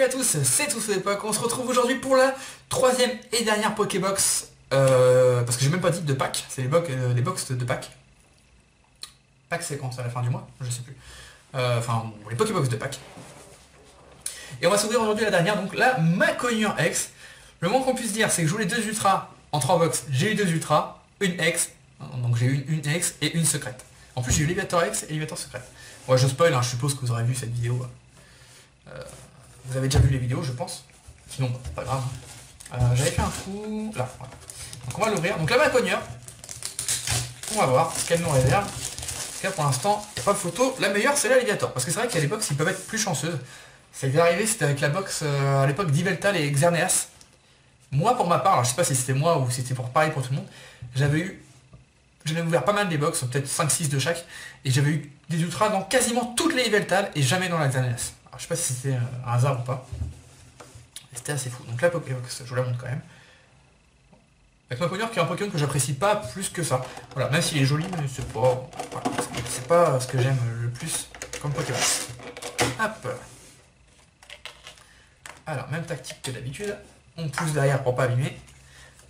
Salut à tous, c'est Tous l'époque. On se retrouve aujourd'hui pour la troisième et dernière Pokébox. Parce que j'ai même pas dit de pack, c'est les box de pack. Pack c'est quand? C'est à la fin du mois? Je sais plus. Enfin, bon, les Pokébox de pack. Et on va s'ouvrir aujourd'hui la dernière, donc la Macognure X. Le moins qu'on puisse dire, c'est que je voulais deux ultras en 3 box. J'ai eu 2 ultras, une X, donc j'ai eu une X et une secrète. En plus j'ai eu Léviator X et Léviator secrète. Ouais, je spoil, hein, je suppose que vous aurez vu cette vidéo. Vous avez déjà vu les vidéos, je pense. Sinon, c'est pas grave. J'avais fait un trou là. Voilà. Donc on va l'ouvrir. Donc la Macognure, on va voir ce qu'elle nous réserve. Parce que pour l'instant, il n'y a pas de photo. La meilleure, c'est la Léviator. Parce que c'est vrai qu'il y a des box qui peuvent être plus chanceuses. Ça devait arriver, c'était avec la box à l'époque d'Yveltal et Xerneas. Moi, pour ma part, alors je sais pas si c'était moi ou si c'était pareil pour tout le monde, j'avais ouvert pas mal des box, peut-être 5-6 de chaque, et j'avais eu des ultras dans quasiment toutes les Yveltal et jamais dans la Xerneas. Alors je sais pas si c'était un hasard ou pas. C'était assez fou. Donc la Pokébox, je vous la montre quand même. Avec Macognure qui est un Pokémon que j'apprécie pas plus que ça. Voilà, même s'il est joli, mais c'est pas, voilà, c'est pas ce que j'aime le plus comme Pokémon. Hop. Alors, même tactique que d'habitude. On pousse derrière pour pas abîmer.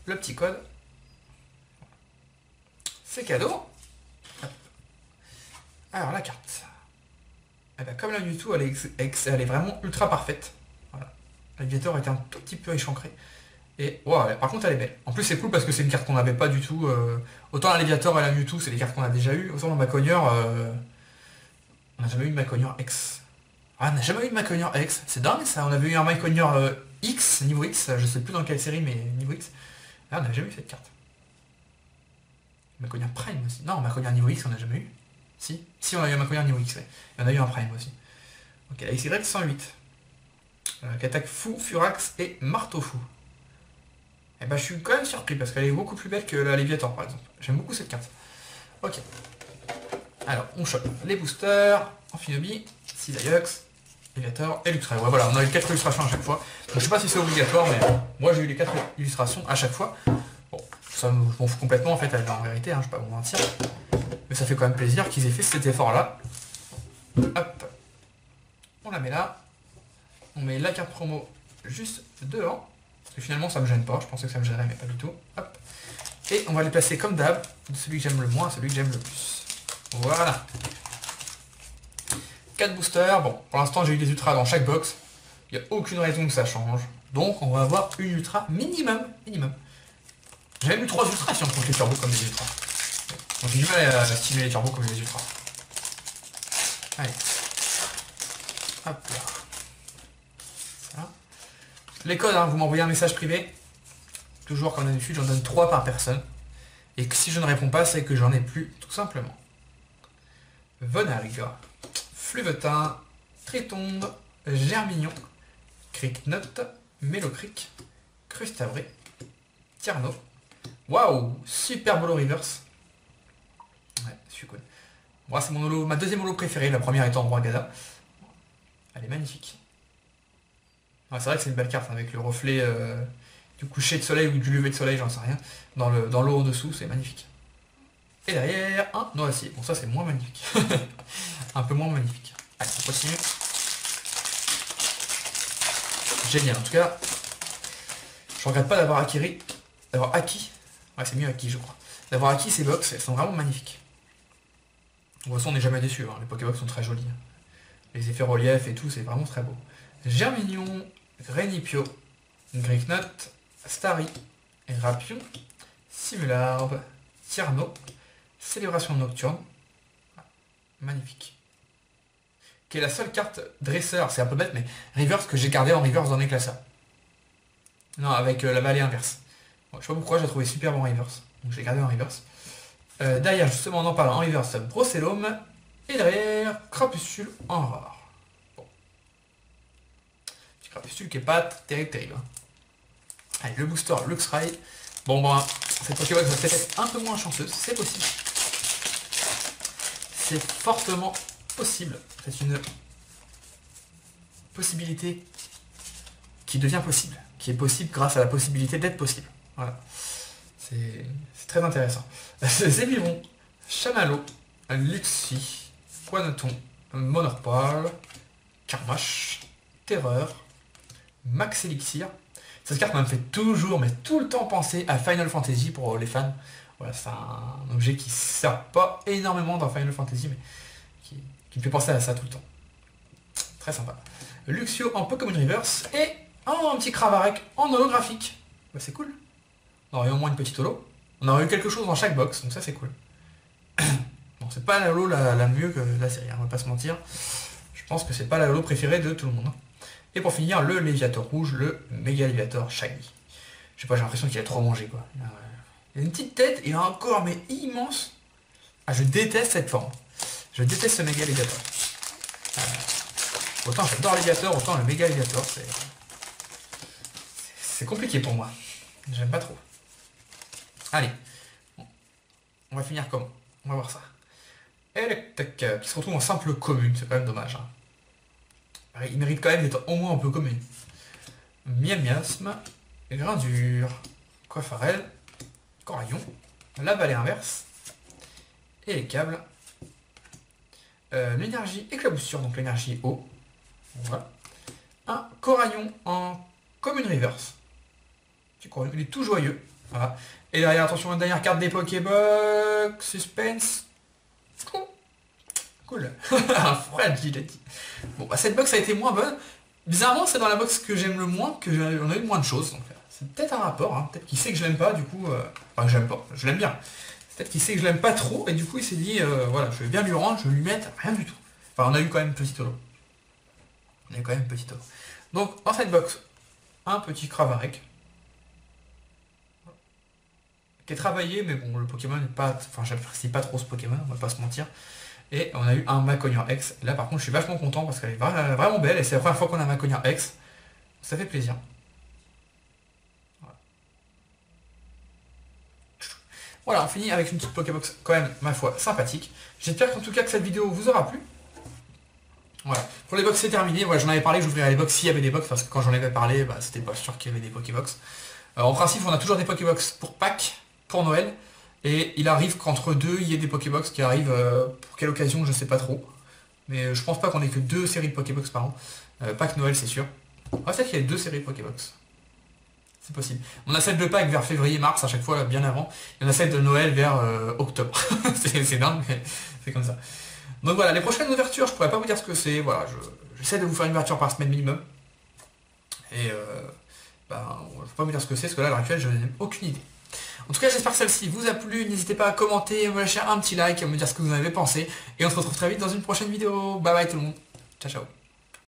Le petit code. C'est cadeau. Hop. Alors la carte. Eh ben, comme la Mewtwo, elle est vraiment ultra parfaite. Voilà. La Léviator était un tout petit peu échancrée. Et wow, par contre elle est belle. En plus c'est cool parce que c'est une carte qu'on n'avait pas du tout. Autant la Léviator et la Mewtwo c'est des cartes qu'on a déjà eues. Autant la Macognure, on n'a jamais eu de Macognure X. Ah, on n'a jamais eu de Macognure X. C'est dingue ça. On avait eu un Macognure X, niveau X. Je sais plus dans quelle série mais niveau X. Là on n'a jamais eu cette carte. Macognure Prime aussi. Non, Macognure niveau X on n'a jamais eu. Si, on a eu un Macognure niveau X. Ouais. Et on a eu un Prime aussi. Ok, la XY 108. Qui attaque Fou, Furax et Marteau Fou. Et bah je suis quand même surpris parce qu'elle est beaucoup plus belle que la Léviator par exemple. J'aime beaucoup cette carte. Ok. Alors on chope les boosters, Amphinobi, Sidaiox, Léviator et Luxray. Ouais voilà, on a eu 4 illustrations à chaque fois. Donc je sais pas si c'est obligatoire mais moi j'ai eu les 4 illustrations à chaque fois. Bon, ça me m'en fout complètement en fait en vérité, hein, je vais pas vous mentir. Mais ça fait quand même plaisir qu'ils aient fait cet effort là. Hop. On la met là. On met la carte promo juste devant. Parce que finalement ça me gêne pas, je pensais que ça me gênerait mais pas du tout. Hop. Et on va les placer comme d'hab, de celui que j'aime le moins à celui que j'aime le plus. Voilà. 4 boosters, bon pour l'instant j'ai eu des ultras dans chaque box. Il n'y a aucune raison que ça change. Donc on va avoir une ultra minimum. J'ai même eu 3 ultras si on compte les turbos comme des ultras. Donc j'ai du mal à stimuler les turbos comme des ultras. Allez. Hop là. Les codes, hein, vous m'envoyez un message privé. Toujours comme d'habitude, j'en donne 3 par personne. Et que si je ne réponds pas, c'est que j'en ai plus, tout simplement. Vonarg, Fluvetin, Tritombe, Germignon, Cricknote, Mélocric, Crustabré, Tierno. Waouh, super bolo reverse. Ouais, c'est cool. Moi, c'est ma deuxième holo préférée, la première étant Roigada. Elle est magnifique. Ouais, c'est vrai que c'est une belle carte avec le reflet du coucher de soleil ou du lever de soleil, j'en sais rien. Dans l'eau en dessous, c'est magnifique. Et derrière, un noisetier. Bon, ça c'est moins magnifique. Un peu moins magnifique. Allez, on continue. Génial, en tout cas. Je regrette pas d'avoir acquis. Ouais, c'est mieux acquis, je crois. D'avoir acquis ces box, elles sont vraiment magnifiques. De toute façon, on n'est jamais déçu. Hein. Les Pokébox sont très jolis. Les effets relief et tout, c'est vraiment très beau. Germignon, Grenipio, Gricknote, Starry, Rapion, Simularbe, Tierno, Célébration Nocturne. Magnifique. Qui est la seule carte dresseur, c'est un peu bête, mais reverse que j'ai gardé en reverse dans mes classeurs. Non, avec la vallée inverse. Bon, je sais pas pourquoi, j'ai trouvé super bon reverse. Donc j'ai gardé en reverse. Derrière, justement, en parlant en reverse, Brocellum. Et derrière, Crapuscule en rare. Crapuscule qui est pas terrible. Allez, le booster Luxray. Bon, cette Pokébox va peut-être être un peu moins chanceuse, c'est possible. C'est fortement possible. C'est une possibilité qui devient possible. Qui est possible grâce à la possibilité d'être possible. Voilà. C'est très intéressant. Zébivon, Chamallow, Luxie, Quanoton, Monorpal, Karmash, Terreur, Max Elixir. Cette carte m'a fait toujours, mais tout le temps penser à Final Fantasy pour les fans. Voilà, c'est un objet qui sert pas énormément dans Final Fantasy, mais qui me fait penser à ça tout le temps. Très sympa. Luxio en Pokémon Reverse et un petit Cravarec en holographique. Bah, c'est cool. On aurait eu au moins une petite holo. On aurait eu quelque chose dans chaque box, donc ça c'est cool. Bon, c'est pas la holo la mieux que la série, hein, on va pas se mentir. Je pense que c'est pas la holo préférée de tout le monde. Hein. Et pour finir, le Léviator rouge, le Méga Léviator Shiny. Je sais pas, j'ai l'impression qu'il a trop mangé quoi. Il a une petite tête et un corps mais immense. Ah, je déteste cette forme. Je déteste ce Méga Léviator. Autant j'adore Léviator, autant le Méga Léviator, c'est compliqué pour moi. J'aime pas trop. Allez. On va finir comment? On va voir ça. Electek, qui se retrouve en simple commune, c'est quand même dommage. Hein. Il mérite quand même d'être au moins un peu commune. Miasme, Grindure, Coiffarel, Coraillon, la vallée inverse, et les câbles. L'énergie éclaboussure, donc l'énergie eau. Voilà. Un Coraillon en commune reverse. Il est tout joyeux. Voilà. Et derrière, attention, la dernière carte des Pokébox. Suspense. Cool. Un Fred, il a dit. Bon, bah, cette box a été moins bonne. Bizarrement, c'est dans la box que j'aime le moins que on a eu le moins de choses. Donc, c'est peut-être un rapport. Hein. Peut-être qu'il sait que je l'aime pas, du coup. Enfin, que j'aime pas. Je l'aime bien. Peut-être qu'il sait que je l'aime pas trop. Et du coup, il s'est dit, voilà, je vais bien lui rendre. Je vais lui mettre rien du tout. Enfin, on a eu quand même petit holo. On a eu quand même petit holo. Donc, dans cette box, un petit Cravarec. Qui est travaillé, mais bon, le Pokémon n'est pas... Enfin, j'apprécie pas trop ce Pokémon, on va pas se mentir. Et on a eu un Macognon X. Là, par contre, je suis vachement content parce qu'elle est vraiment belle. Et c'est la première fois qu'on a un Macognon X. Ça fait plaisir. Voilà, on finit avec une petite Pokébox quand même, ma foi, sympathique. J'espère qu'en tout cas que cette vidéo vous aura plu. Voilà. Pour les box, c'est terminé. Voilà, j'en avais parlé, j'ouvrirai les box s'il y avait des box, parce que quand j'en avais parlé, bah, c'était pas sûr qu'il y avait des Pokébox. En principe, on a toujours des Pokébox pour Pâques, pour Noël. Et il arrive qu'entre deux, il y ait des Pokébox qui arrivent, pour quelle occasion, je sais pas trop. Mais je pense pas qu'on ait que 2 séries de Pokébox par an. Pâques, Noël, c'est sûr. Ah, c'est qu'il y a 2 séries de Pokébox. C'est possible. On a celle de Pâques vers février-mars, à chaque fois, bien avant. Et on a celle de Noël vers octobre. c'est dingue, mais c'est comme ça. Donc voilà, les prochaines ouvertures, je pourrais pas vous dire ce que c'est. Voilà, j'essaie de vous faire une ouverture par semaine minimum. Et ben, je peux pas vous dire ce que c'est, parce que là, à l'heure actuelle, je n'ai aucune idée. En tout cas, j'espère que celle-ci vous a plu. N'hésitez pas à commenter, à me lâcher un petit like, à me dire ce que vous en avez pensé. Et on se retrouve très vite dans une prochaine vidéo. Bye bye tout le monde. Ciao, ciao.